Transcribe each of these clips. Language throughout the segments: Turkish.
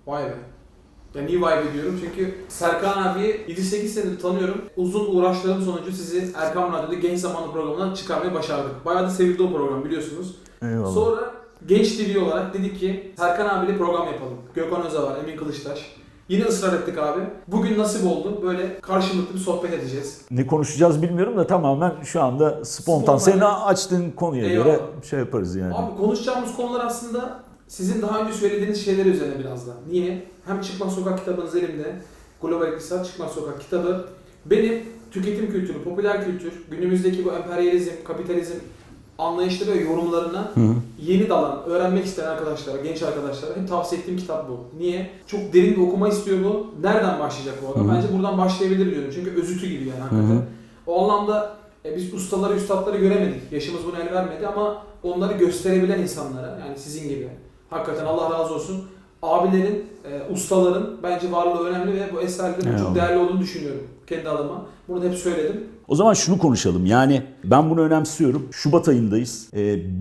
Vay be. Yani iyi vibe ediyorum çünkü Serkan abiyi 7-8 senedir tanıyorum. Uzun uğraşlarım sonucu sizi Erkam Radyo'da Genç Zamanı programından çıkarmayı başardık. Bayağı da sevildi o program biliyorsunuz. Eyvallah. Sonra Genç TV olarak dedik ki Serkan abiyle program yapalım. Gökhan Öze var, Emin Kılıçdaş. Yine ısrar ettik abi. Bugün nasip oldu. Böyle karşılıklı bir sohbet edeceğiz. Ne konuşacağız bilmiyorum da tamamen şu anda spontan. Senin açtığın konuya Eyvallah. göre şey yaparız yani. Abi konuşacağımız konular aslında sizin daha önce söylediğiniz şeyler üzerine biraz da. Niye? Hem Çıkmaz Sokak kitabınız elimde. Global İktisat Çıkmaz Sokak kitabı. Benim tüketim kültürü, popüler kültür, günümüzdeki bu emperyalizm, kapitalizm anlayışları ve yorumlarına yeni dalan, öğrenmek isteyen arkadaşlara, genç arkadaşlara hep tavsiye ettiğim kitap bu. Niye? Çok derin bir okuma istiyor bu. Nereden başlayacak bu adam? Bence buradan başlayabilir diyorum. Çünkü özütü gibi yani hakikaten. O anlamda biz ustaları, üstadları göremedik. Yaşımız buna el vermedi ama onları gösterebilen insanlara, yani sizin gibi, hakikaten Allah razı olsun, abilerin, ustaların bence varlığı önemli ve bu eserlerin çok değerli olduğunu düşünüyorum kendi adıma. Bunu da hep söyledim. O zaman şunu konuşalım. Yani ben bunu önemsiyorum. Şubat ayındayız.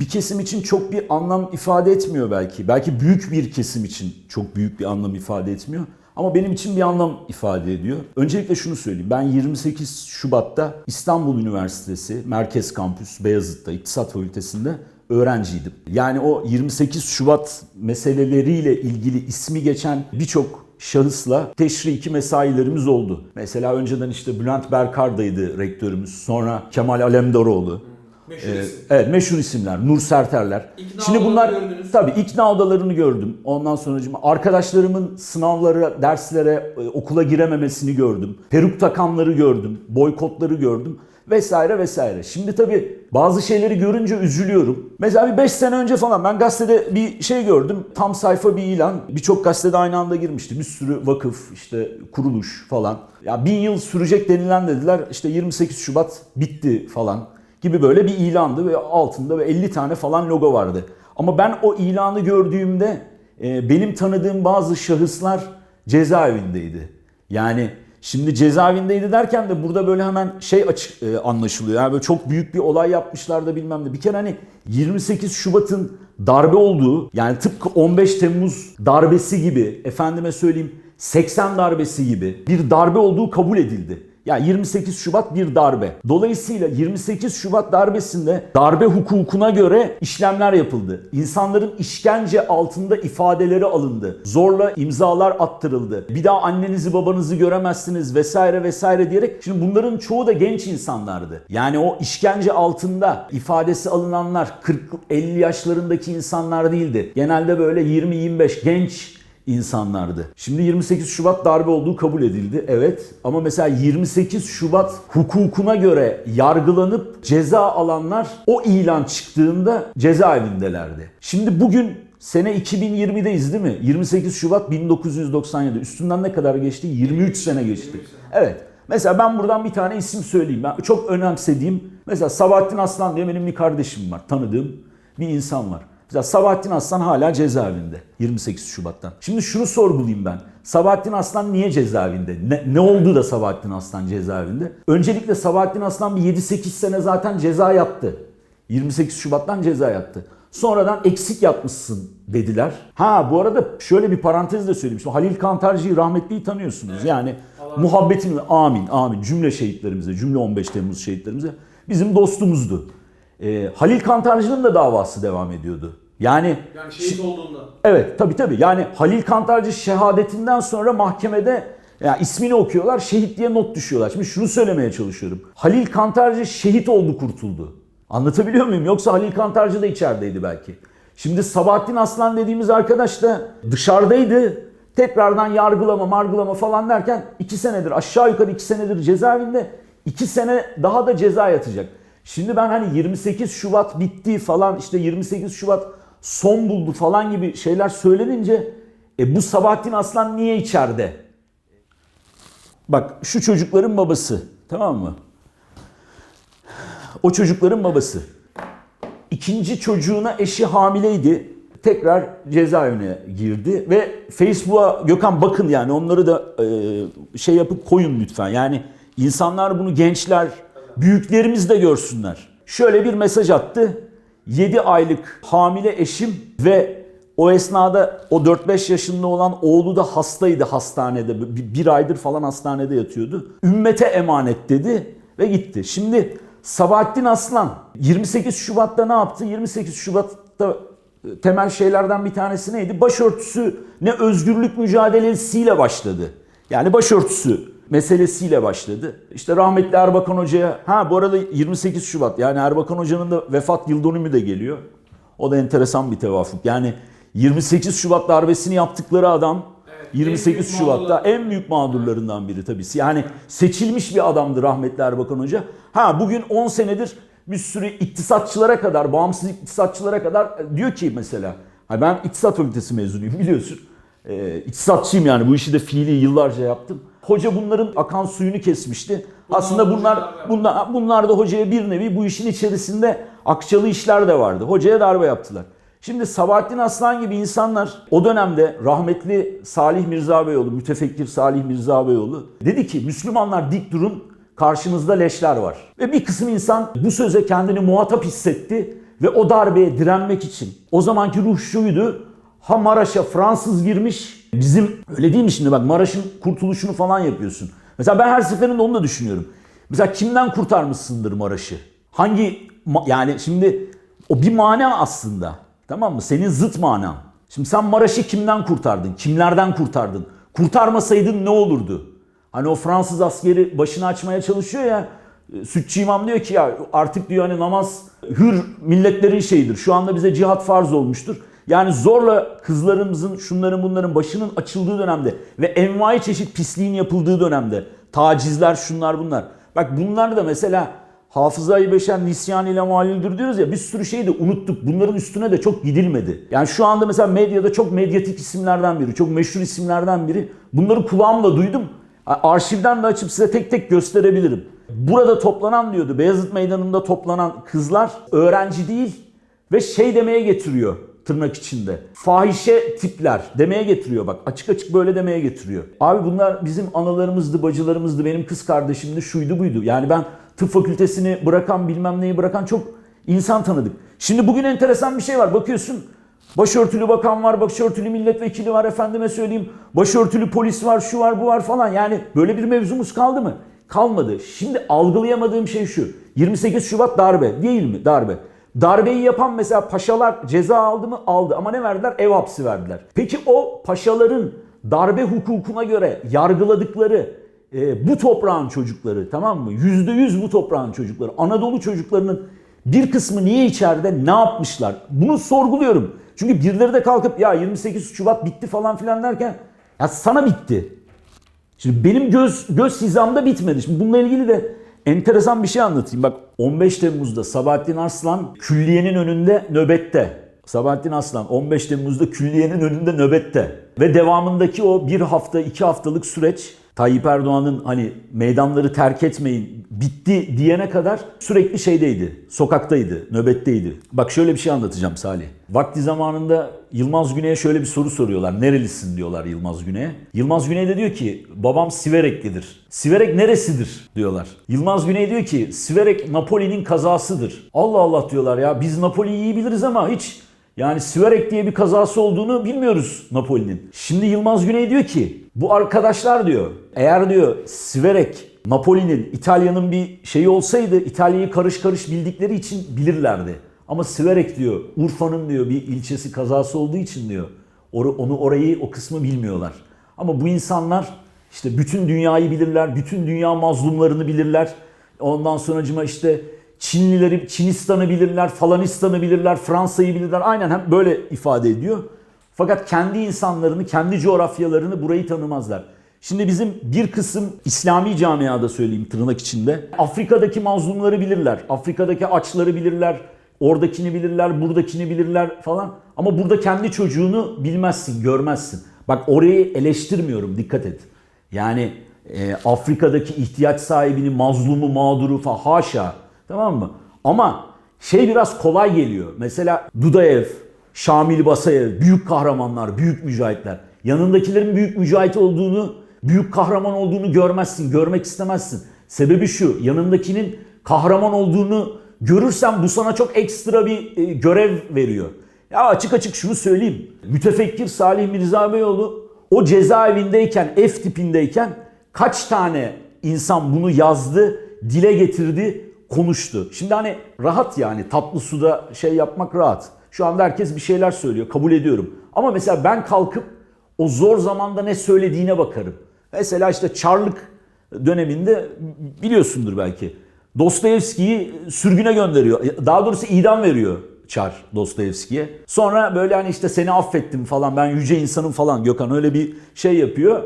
Bir kesim için çok bir anlam ifade etmiyor belki. Belki büyük bir kesim için çok büyük bir anlam ifade etmiyor. Ama benim için bir anlam ifade ediyor. Öncelikle şunu söyleyeyim. Ben 28 Şubat'ta İstanbul Üniversitesi Merkez Kampüs Beyazıt'ta İktisat Fakültesi'nde öğrenciydim. Yani o 28 Şubat meseleleriyle ilgili ismi geçen birçok şahısla teşriki mesailerimiz oldu. Mesela önceden işte Bülent Berkar'daydı rektörümüz. Sonra Kemal Alemdaroğlu. Meşhur isim. Evet, meşhur isimler. Nur Serterler. İkna Şimdi bunlar gördünüz. tabii ikna odalarını gördüm. Ondan sonra arkadaşlarımın sınavlara, derslere, okula girememesini gördüm. Peruk takanları gördüm. Boykotları gördüm. Vesaire vesaire. Şimdi tabii bazı şeyleri görünce üzülüyorum. Mesela bir 5 sene önce falan ben gazetede bir şey gördüm. Tam sayfa bir ilan. Birçok gazetede aynı anda girmişti. Bir sürü vakıf, işte kuruluş falan. Ya 1000 yıl sürecek denilen dediler. İşte 28 Şubat bitti falan gibi böyle bir ilandı ve altında 50 tane falan logo vardı. Ama ben o ilanı gördüğümde benim tanıdığım bazı şahıslar cezaevindeydi. Yani şimdi cezaevindeydi derken de burada böyle hemen şey açık anlaşılıyor. Yani böyle çok büyük bir olay yapmışlar da bilmem ne. Bir kere hani 28 Şubat'ın darbe olduğu, yani tıpkı 15 Temmuz darbesi gibi, efendime söyleyeyim 80 darbesi gibi bir darbe olduğu kabul edildi. Yani 28 Şubat bir darbe. Dolayısıyla 28 Şubat darbesinde darbe hukukuna göre işlemler yapıldı. İnsanların işkence altında ifadeleri alındı. Zorla imzalar attırıldı. Bir daha annenizi babanızı göremezsiniz vesaire vesaire diyerek. Şimdi bunların çoğu da genç insanlardı. Yani o işkence altında ifadesi alınanlar 40-50 yaşlarındaki insanlar değildi. Genelde böyle 20-25 genç insanlardı. Şimdi 28 Şubat darbe olduğu kabul edildi. Evet. Ama mesela 28 Şubat hukukuna göre yargılanıp ceza alanlar o ilan çıktığında cezaevindelerdi. Şimdi bugün sene 2020'deyiz değil mi? 28 Şubat 1997. Üstünden ne kadar geçti? 23 sene geçti. Evet. Mesela ben buradan bir tane isim söyleyeyim. Ben çok önemsediğim, mesela Sabahattin Aslan diye benim bir kardeşim var. Tanıdığım bir insan var. Mesela Sabahattin Aslan hala cezaevinde 28 Şubat'tan. Şimdi şunu sorgulayayım ben. Sabahattin Aslan niye cezaevinde? Ne oldu da Sabahattin Aslan cezaevinde? Öncelikle Sabahattin Aslan bir 7-8 sene zaten ceza yattı. 28 Şubat'tan ceza yattı. Sonradan eksik yatmışsın dediler. Ha bu arada şöyle bir parantez de söyleyeyim. Şimdi Halil Kantarcı'yı rahmetliyi tanıyorsunuz. Yani muhabbetimle amin cümle şehitlerimize, cümle 15 Temmuz şehitlerimize bizim dostumuzdu. Halil Kantarcı'nın da davası devam ediyordu. Yani şehit olduğunda. Evet tabii. Yani Halil Kantarcı şehadetinden sonra mahkemede yani ismini okuyorlar, şehit diye not düşüyorlar. Şimdi şunu söylemeye çalışıyorum. Halil Kantarcı şehit oldu, kurtuldu. Anlatabiliyor muyum? Yoksa Halil Kantarcı da içerideydi belki. Şimdi Sabahattin Aslan dediğimiz arkadaş da dışarıdaydı. Tekrardan yargılama falan derken 2 senedir, aşağı yukarı 2 senedir cezaevinde. 2 sene daha da ceza yatacak. Şimdi ben hani 28 Şubat bitti falan, işte 28 Şubat son buldu falan gibi şeyler söylenince bu Sabahattin Aslan niye içeride? Bak şu çocukların babası, tamam mı? O çocukların babası. İkinci çocuğuna eşi hamileydi. Tekrar cezaevine girdi ve Facebook'a Gökhan bakın yani onları da şey yapıp koyun lütfen. Yani insanlar bunu, gençler, büyüklerimiz de görsünler. Şöyle bir mesaj attı. 7 aylık hamile eşim ve O esnada o 4-5 yaşında olan oğlu da hastaydı hastanede. Bir aydır falan hastanede yatıyordu. Ümmete emanet dedi ve gitti. Şimdi Sabahattin Aslan 28 Şubat'ta ne yaptı? 28 Şubat'ta temel şeylerden bir tanesi neydi? Başörtüsü ne özgürlük mücadelesiyle başladı. Yani başörtüsü meselesiyle başladı. İşte rahmetli Erbakan Hoca'ya, bu arada 28 Şubat yani Erbakan Hoca'nın da vefat yıl dönümü de geliyor. O da enteresan bir tevafuk. Yani 28 Şubat darbesini yaptıkları adam 28 Şubat'ta en büyük mağdurlarından biri tabii. Yani seçilmiş bir adamdı rahmetli Erbakan Hoca. Bugün 10 senedir bir sürü iktisatçılara kadar, bağımsız iktisatçılara kadar diyor ki mesela, ben iktisat fakültesi mezunuyum biliyorsun. İktisatçıyım yani bu işi de fiili yıllarca yaptım. Hoca bunların akan suyunu kesmişti. Aslında bunlar da hocaya bir nevi bu işin içerisinde akçalı işler de vardı. Hocaya darbe yaptılar. Şimdi Sabahattin Aslan gibi insanlar o dönemde rahmetli Salih Mirza Beyoğlu, mütefekkir Salih Mirza Beyoğlu dedi ki Müslümanlar dik durun, karşınızda leşler var. Ve bir kısım insan bu söze kendini muhatap hissetti ve o darbeye direnmek için o zamanki ruh şuydu: Maraş'a Fransız girmiş, bizim öyle değil mi şimdi, bak Maraş'ın kurtuluşunu falan yapıyorsun. Mesela ben her seferinde onu da düşünüyorum. Mesela kimden kurtarmışsındır Maraş'ı? Yani şimdi o bir mana aslında. Tamam mı? Senin zıt manan. Şimdi sen Maraş'ı kimden kurtardın? Kimlerden kurtardın? Kurtarmasaydın ne olurdu? Hani o Fransız askeri başını açmaya çalışıyor ya. Sütçü İmam diyor ki ya artık diyor hani namaz hür milletlerin şeyidir. Şu anda bize cihat farz olmuştur. Yani zorla kızlarımızın, şunların bunların başının açıldığı dönemde ve envai çeşit pisliğin yapıldığı dönemde, tacizler, şunlar bunlar. Bak bunlar da mesela hafızayı beşer nisyan ile malüldür diyoruz ya, bir sürü şeyi de unuttuk. Bunların üstüne de çok gidilmedi. Yani şu anda mesela medyada çok medyatik isimlerden biri, çok meşhur isimlerden biri. Bunları kulağımla duydum. Arşivden de açıp size tek tek gösterebilirim. Burada toplanan diyordu, Beyazıt Meydanı'nda toplanan kızlar öğrenci değil ve şey demeye getiriyor tırnak içinde. Fahişe tipler demeye getiriyor bak. Açık açık böyle demeye getiriyor. Abi bunlar bizim analarımızdı, bacılarımızdı, benim kız kardeşimdi, şuydu buydu. Yani ben tıp fakültesini bırakan, bilmem neyi bırakan çok insan tanıdık. Şimdi bugün enteresan bir şey var. Bakıyorsun başörtülü bakan var, başörtülü milletvekili var, efendime söyleyeyim. Başörtülü polis var, şu var, bu var falan. Yani böyle bir mevzumuz kaldı mı? Kalmadı. Şimdi algılayamadığım şey şu. 28 Şubat darbe değil mi? Darbe. Darbeyi yapan mesela paşalar ceza aldı mı? Aldı. Ama ne verdiler? Ev hapsi verdiler. Peki o paşaların darbe hukukuna göre yargıladıkları bu toprağın çocukları, tamam mı? %100 bu toprağın çocukları. Anadolu çocuklarının bir kısmı niye içeride? Ne yapmışlar? Bunu sorguluyorum. Çünkü birileri de kalkıp ya 28 Şubat bitti falan filan derken ya sana bitti. Şimdi benim göz hizamda bitmedi. Şimdi bununla ilgili de enteresan bir şey anlatayım. Bak 15 Temmuz'da Sabahattin Aslan külliyenin önünde nöbette. Sabahattin Aslan 15 Temmuz'da külliyenin önünde nöbette. Ve devamındaki o bir hafta 2 haftalık süreç Tayyip Erdoğan'ın hani meydanları terk etmeyin bitti diyene kadar sürekli şeydeydi. Sokaktaydı, nöbetteydi. Bak şöyle bir şey anlatacağım Salih. Vakti zamanında Yılmaz Güney'e şöyle bir soru soruyorlar. Nerelisin diyorlar Yılmaz Güney'e. Yılmaz Güney de diyor ki babam Sivereklidir. Siverek neresidir diyorlar. Yılmaz Güney diyor ki Siverek Napoli'nin kazasıdır. Allah Allah diyorlar ya, biz Napoli'yi iyi biliriz ama hiç yani Siverek diye bir kazası olduğunu bilmiyoruz Napoli'nin. Şimdi Yılmaz Güney diyor ki bu arkadaşlar diyor eğer diyor Siverek Napoli'nin, İtalya'nın bir şeyi olsaydı İtalya'yı karış karış bildikleri için bilirlerdi. Ama Siverek diyor Urfa'nın diyor bir ilçesi kazası olduğu için diyor orayı o kısmı bilmiyorlar. Ama bu insanlar işte bütün dünyayı bilirler, bütün dünya mazlumlarını bilirler. Ondan sonracıma işte Çinlileri, Çinistan'ı bilirler, Falanistan'ı bilirler, Fransa'yı bilirler. Aynen hem böyle ifade ediyor. Fakat kendi insanlarını, kendi coğrafyalarını burayı tanımazlar. Şimdi bizim bir kısım İslami camiada söyleyeyim tırnak içinde. Afrika'daki mazlumları bilirler. Afrika'daki açları bilirler. Oradakini bilirler, buradakini bilirler falan. Ama burada kendi çocuğunu bilmezsin, görmezsin. Bak orayı eleştirmiyorum, dikkat et. Yani Afrika'daki ihtiyaç sahibini, mazlumu, mağduru falan haşa. Tamam mı? Ama şey biraz kolay geliyor. Mesela Dudayev, Şamil Basayev, büyük kahramanlar, büyük mücahitler. Yanındakilerin büyük mücahit olduğunu, büyük kahraman olduğunu görmezsin, görmek istemezsin. Sebebi şu, yanındakinin kahraman olduğunu görürsen bu sana çok ekstra bir görev veriyor. Ya açık açık şunu söyleyeyim. Mütefekkir Salih Mirza Beyoğlu o cezaevindeyken, F tipindeyken kaç tane insan bunu yazdı, dile getirdi, konuştu. Şimdi hani rahat yani tatlı suda şey yapmak rahat. Şu anda herkes bir şeyler söylüyor, kabul ediyorum. Ama mesela ben kalkıp o zor zamanda ne söylediğine bakarım. Mesela işte Çarlık döneminde biliyorsundur belki. Dostoyevski'yi sürgüne gönderiyor. Daha doğrusu idam veriyor Çar Dostoyevski'ye. Sonra böyle hani işte seni affettim falan, ben yüce insanım falan, Gökhan öyle bir şey yapıyor.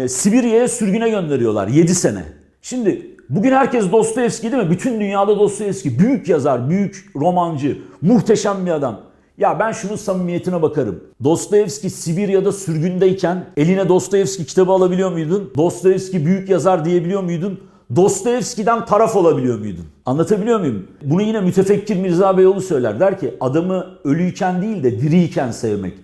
Sibirya'ya sürgüne gönderiyorlar 7 sene. Şimdi bugün herkes Dostoyevski değil mi? Bütün dünyada Dostoyevski. Büyük yazar, büyük romancı, muhteşem bir adam. Ya ben şunun samimiyetine bakarım. Dostoyevski Sibirya'da sürgündeyken eline Dostoyevski kitabı alabiliyor muydun? Dostoyevski büyük yazar diyebiliyor muydun? Dostoyevski'den taraf olabiliyor muydun? Anlatabiliyor muyum? Bunu yine mütefekkir Mirza Beyoğlu söyler. Der ki adamı ölüyken değil de diriyken sevmek.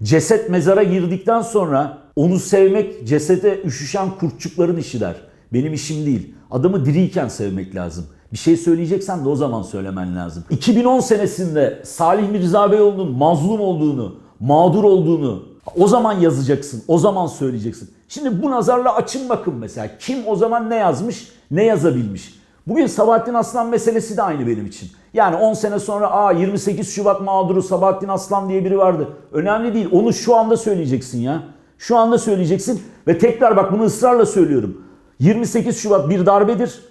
Ceset mezara girdikten sonra onu sevmek cesete üşüşen kurtçukların işi der. Benim işim değil. Adamı diriyken sevmek lazım. Bir şey söyleyeceksen de o zaman söylemen lazım. 2010 senesinde Salih Mirza Beyoğlu'nun mazlum olduğunu, mağdur olduğunu o zaman yazacaksın, o zaman söyleyeceksin. Şimdi bu nazarla açın bakın mesela. Kim o zaman ne yazmış, ne yazabilmiş? Bugün Sabahattin Aslan meselesi de aynı benim için. Yani 10 sene sonra 28 Şubat mağduru Sabahattin Aslan diye biri vardı. Önemli değil. Onu şu anda söyleyeceksin ya. Şu anda söyleyeceksin ve tekrar bak bunu ısrarla söylüyorum. 28 Şubat bir darbedir.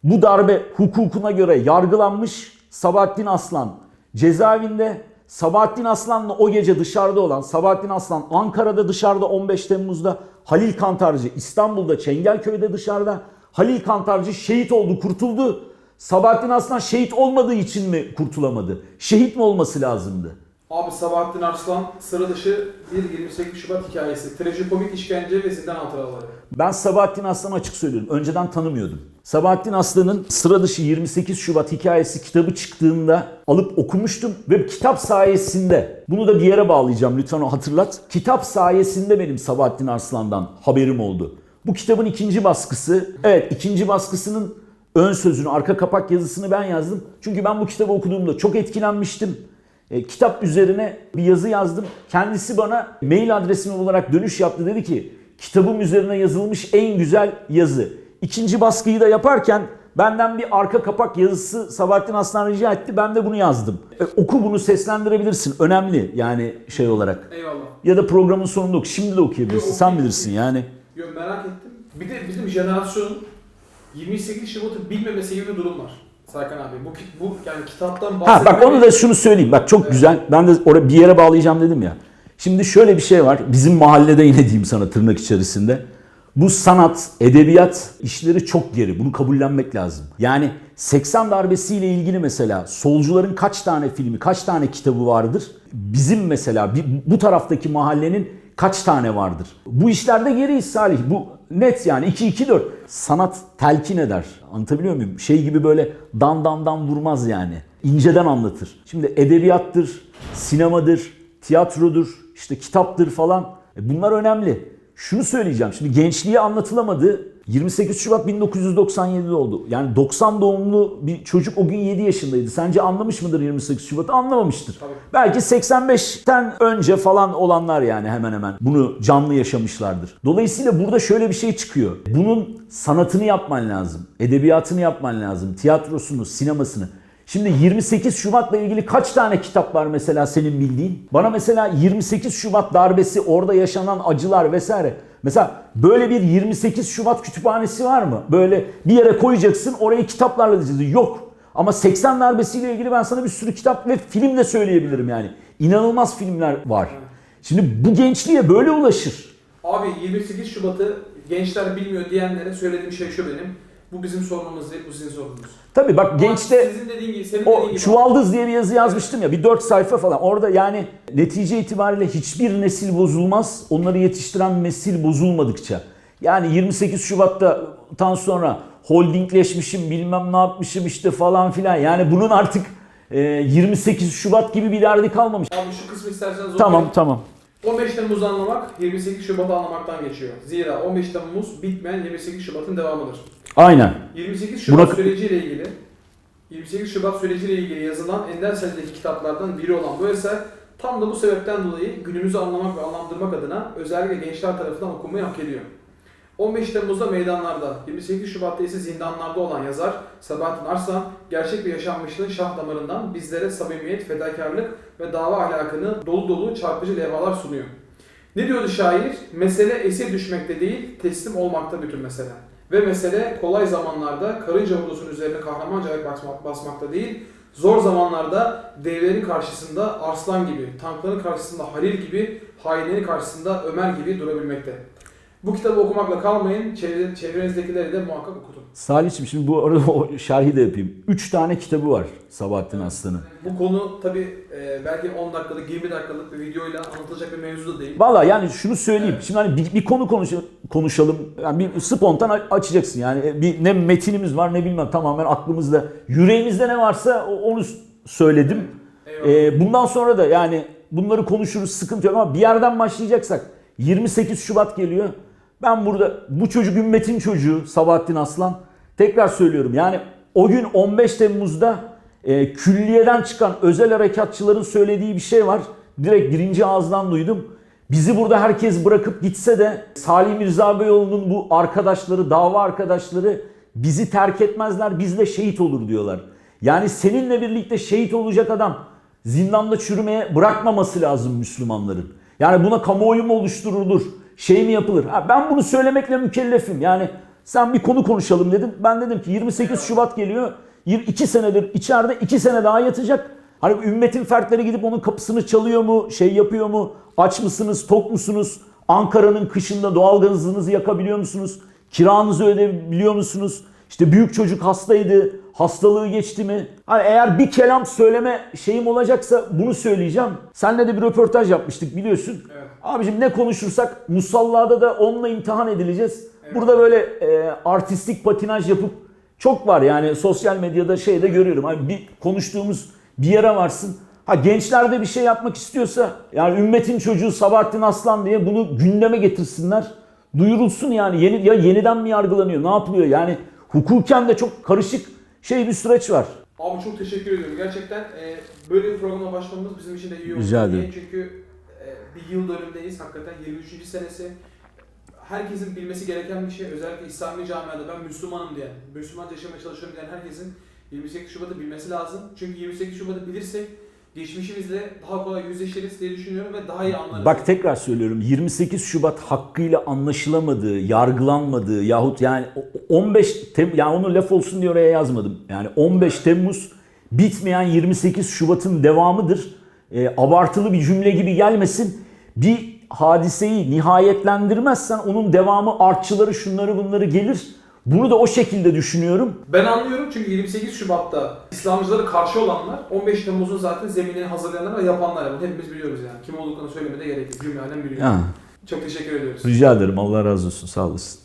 Bu darbe hukukuna göre yargılanmış Sabahattin Aslan cezaevinde. Sabahattin Aslan'la o gece dışarıda olan Sabahattin Aslan Ankara'da dışarıda 15 Temmuz'da, Halil Kantarcı İstanbul'da Çengelköy'de dışarıda. Halil Kantarcı şehit oldu, kurtuldu. Sabahattin Aslan şehit olmadığı için mi kurtulamadı? Şehit mi olması lazımdı? Abi Sabahattin Arslan sıra dışı bir 28 Şubat hikayesi. Trajikomik işkence ve zindan hatıraları. Ben Sabahattin Aslan'ı açık söylüyorum. Önceden tanımıyordum. Sabahattin Aslan'ın sıra dışı 28 Şubat hikayesi kitabı çıktığında alıp okumuştum. Ve kitap sayesinde, bunu da bir yere bağlayacağım lütfen o hatırlat. Kitap sayesinde benim Sabahattin Arslan'dan haberim oldu. Bu kitabın ikinci baskısı, evet ikinci baskısının ön sözünü, arka kapak yazısını ben yazdım. Çünkü ben bu kitabı okuduğumda çok etkilenmiştim. Kitap üzerine bir yazı yazdım. Kendisi bana mail adresimi olarak dönüş yaptı. Dedi ki kitabım üzerine yazılmış en güzel yazı. İkinci baskıyı da yaparken benden bir arka kapak yazısı Sabahattin Aslan rica etti. Ben de bunu yazdım. Oku, bunu seslendirebilirsin. Önemli yani şey olarak. Eyvallah. Ya da programın sonunda oku. Şimdi de okuyabilirsin. Sen bilirsin yani. Yok merak ettim. Bir de bizim jenerasyonun 28 Şubat'ı bilmemesi gibi bir durum var. Serkan abi. Bu yani kitaptan bahsetmek... Bak onu da şunu söyleyeyim. Bak çok güzel. Ben de oraya bir yere bağlayacağım dedim ya. Şimdi şöyle bir şey var. Bizim mahallede yine diyeyim sana tırnak içerisinde. Bu sanat, edebiyat işleri çok geri. Bunu kabullenmek lazım. Yani 80 darbesiyle ilgili mesela solcuların kaç tane filmi, kaç tane kitabı vardır? Bizim mesela bu taraftaki mahallenin kaç tane vardır? Bu işlerde geriyiz Salih. Bu net yani 2-2-4. Sanat telkin eder. Anlatabiliyor muyum? Şey gibi böyle dan vurmaz yani. İnceden anlatır. Şimdi edebiyattır, sinemadır, tiyatrodur, işte kitaptır falan. Bunlar önemli. Şunu söyleyeceğim. Şimdi gençliğe anlatılamadı. 28 Şubat 1997'de oldu. Yani 90 doğumlu bir çocuk o gün 7 yaşındaydı. Sence anlamış mıdır 28 Şubat'ı? Anlamamıştır. Tabii. Belki 85'ten önce falan olanlar yani hemen hemen bunu canlı yaşamışlardır. Dolayısıyla burada şöyle bir şey çıkıyor. Bunun sanatını yapman lazım. Edebiyatını yapman lazım. Tiyatrosunu, sinemasını. Şimdi 28 Şubat'la ilgili kaç tane kitap var mesela senin bildiğin? Bana mesela 28 Şubat darbesi, orada yaşanan acılar vesaire. Mesela böyle bir 28 Şubat kütüphanesi var mı? Böyle bir yere koyacaksın, orayı kitaplarla dizili. Yok. Ama 80 darbesiyle ilgili ben sana bir sürü kitap ve film de söyleyebilirim yani. İnanılmaz filmler var. Şimdi bu gençliğe böyle ulaşır. Abi 28 Şubat'ı gençler bilmiyor diyenlere söylediğim şey şu benim. Bu bizim sorunumuz değil, bu sizin sorununuz. Tabii bak gençte Sizin dediğin gibi, senin o dediğin gibi. Çuvaldız diye bir yazı yazmıştım ya, bir 4 sayfa falan. Orada yani netice itibariyle hiçbir nesil bozulmaz. Onları yetiştiren nesil bozulmadıkça. Yani 28 Şubat'tan sonra holdingleşmişim, bilmem ne yapmışım işte falan filan. Yani bunun artık 28 Şubat gibi bir derdi kalmamış. Abi şu kısmı isterseniz Tamam. 15 Temmuz'u anlamak 28 Şubat'ı anlamaktan geçiyor. Zira 15 Temmuz bitmeyen 28 Şubat'ın devamıdır. Aynen. 28 Şubat süreciyle ilgili yazılan ender sayıdaki kitaplardan biri olan bu eser Tam da bu sebepten dolayı günümüzü anlamak ve anlamlandırmak adına özellikle gençler tarafından okunmayı hak ediyor. 15 Temmuz'da meydanlarda, 28 Şubat'ta ise zindanlarda olan yazar Sabahattin Arslan, gerçek bir yaşanmışlığın şah damarından bizlere samimiyet, fedakarlık ve dava ahlakını dolu dolu çarpıcı levhalar sunuyor. Ne diyordu şair? Mesele esir düşmekte değil, teslim olmakta bütün mesele. Ve mesele kolay zamanlarda karınca vurdusunun üzerine kahramanca ayak basmakta değil, zor zamanlarda devlerin karşısında arslan gibi, tankların karşısında Halil gibi, hainlerin karşısında Ömer gibi durabilmekte. Bu kitabı okumakla kalmayın, çevrenizdekileri de muhakkak okutun. Salih'ciğim şimdi bu arada o şerhi de yapayım. 3 tane kitabı var Sabahattin Aslan'ın. Bu konu tabii belki 10 dakikalık, 20 dakikalık bir videoyla anlatılacak bir mevzu da değil. Valla yani şunu söyleyeyim. Şimdi hani bir konu konuşalım. Yani bir spontan açacaksın. Yani ne metinimiz var ne bilmem, tamamen aklımızda. Yüreğimizde ne varsa onu söyledim. Bundan sonra da yani bunları konuşuruz, sıkıntı yok ama bir yerden başlayacaksak 28 Şubat geliyor. Ben burada bu çocuk ümmetin çocuğu Sabahattin Aslan. Tekrar söylüyorum yani o gün 15 Temmuz'da külliyeden çıkan özel harekatçıların söylediği bir şey var. Direkt birinci ağızdan duydum. Bizi burada herkes bırakıp gitse de Salih Mirza Beyoğlu'nun bu arkadaşları, dava arkadaşları bizi terk etmezler, biz de şehit olur diyorlar. Yani seninle birlikte şehit olacak adam zindanda çürümeye bırakmaması lazım Müslümanların. Yani buna kamuoyu mu oluşturulur, şey mi yapılır? Ben bunu söylemekle mükellefim. Yani sen bir konu konuşalım dedin. Ben dedim ki 28 Şubat geliyor. 2 senedir içeride, 2 sene daha yatacak. Hani ümmetin fertleri gidip onun kapısını çalıyor mu, şey yapıyor mu? Aç mısınız, tok musunuz? Ankara'nın kışında doğalgazınızı yakabiliyor musunuz? Kiranızı ödeyebiliyor musunuz? İşte büyük çocuk hastaydı, hastalığı geçti mi? Hani eğer bir kelam söyleme şeyim olacaksa bunu söyleyeceğim. Seninle de bir röportaj yapmıştık biliyorsun. Evet. Abicim ne konuşursak musallada da onunla imtihan edileceğiz. Evet. Burada böyle artistik patinaj yapıp çok var yani sosyal medyada şeyde görüyorum. Hani bir konuştuğumuz bir yere varsın. Gençler de bir şey yapmak istiyorsa yani ümmetin çocuğu Sabahattin Aslan diye bunu gündeme getirsinler. Duyurulsun yani yeniden mi yargılanıyor, ne yapılıyor yani hukuken de çok karışık bir süreç var. Abi çok teşekkür ediyorum. Gerçekten böyle bir programa başlamamız bizim için de iyi oldu. Rica ederim. Çünkü bir yıl dönümdeyiz. Hakikaten 23. senesi. Herkesin bilmesi gereken bir şey. Özellikle İslami camiada ben Müslümanım diyen, Müslümanca yaşamaya çalışıyorum diyen herkesin 28 Şubat'ı bilmesi lazım. Çünkü 28 Şubat'ı bilirsek geçmişimizle daha kolay yüzleşiriz diye düşünüyorum ve daha iyi anlarız. Bak tekrar söylüyorum 28 Şubat hakkıyla anlaşılamadığı, yargılanmadığı yahut yani 15 Temmuz yani onu laf olsun diye oraya yazmadım. Yani 15 Temmuz bitmeyen 28 Şubat'ın devamıdır. Abartılı bir cümle gibi gelmesin. Bir hadiseyi nihayetlendirmezsen onun devamı artçıları şunları bunları gelir. Bunu da o şekilde düşünüyorum. Ben anlıyorum çünkü 28 Şubat'ta İslamcılara karşı olanlar 15 Temmuz'un zaten zeminini hazırlayanlar ve yapanlar. Bunu hepimiz biliyoruz yani. Kim olduklarını söylemede gerek yok. Cümle alem biliyor. Çok teşekkür ediyoruz. Rica ederim. Allah razı olsun. Sağ olasın.